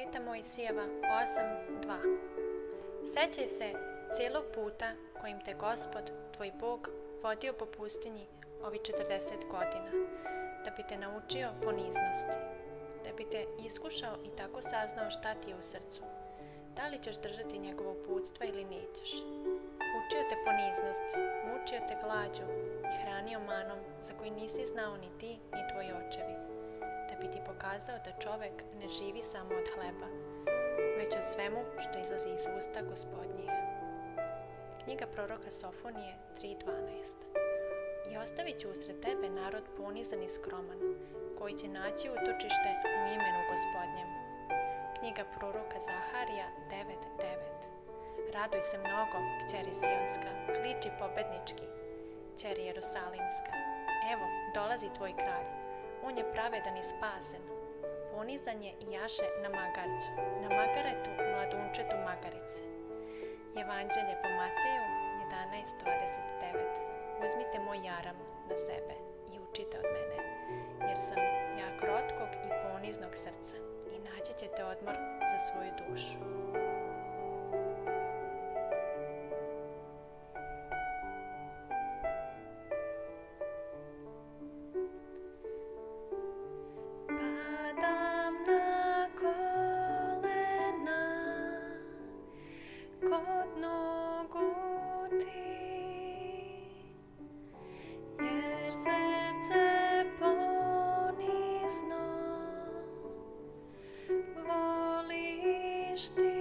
Peta Mojsijeva 8:2. Sećaj se cijelog puta kojim te Gospod, tvoj Bog, vodio po pustinji ovi 40 godina, da bi te naučio poniznosti, da bi te iskušao i tako saznao šta ti je u srcu. Da li ćeš držati njegovo uputstva ili nećeš? Učio te poniznosti, mučio te glađu i hranio manom za koji nisi znao ni ti ni tvoji očevi, da bi ti pokazao da čovek ne živi samo od hleba, već o svemu što izlazi iz usta Gospodnjih. Knjiga proroka Sofonije 3:12. I ostavit ću usred tebe narod ponizan i skroman, koji će naći utočište u imenu Gospodnjem. Knjiga proroka Zaharija 9:9. Raduj se mnogo, kćeri Sionska, kliči pobednički, kćeri Jerusalimska. Evo, dolazi tvoj kralj, on je pravedan i spasen. Ponizan je i jaše na magarcu, na magaretu mladunčetu magarice. Evanđelje po Mateju 11:29. Uzmite moj jaram na sebe i učite od mene, jer sam ja krotkog i poniznog srca i naći ćete odmor za svoju dušu. Padam na kolena kod nogu ti, jer srce ponizno voliš ti.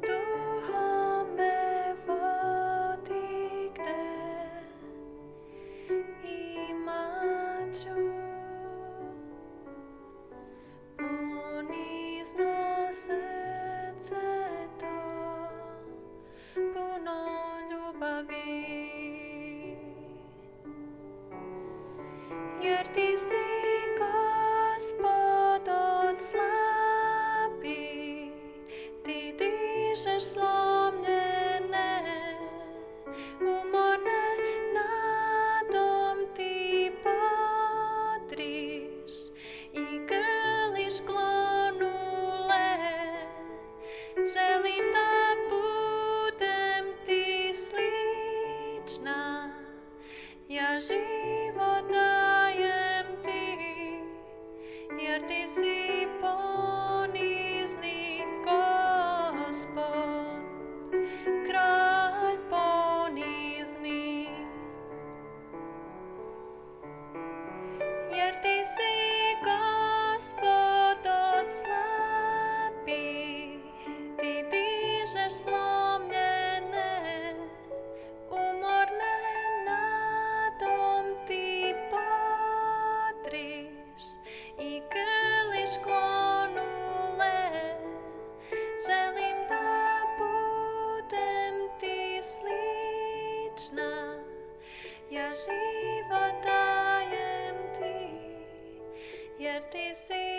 Duhom me vodi gde imaću ponizno srce to, puno ljubavi, jer ti si Gospod od slabih, ti dižeš slomljene, umorne nadom ti bodriš i grliš klonule. Želim da budem ti slična, ja život dajem ti, jer ti si ponizni Gospod, kralj ponizni. Jer ti si Gospod od slabih, ti dižeš slomljene, umorne nadom ti bodriš i grliš klonule. Želim da budem ti slična, ja život dajem ti, jer ti si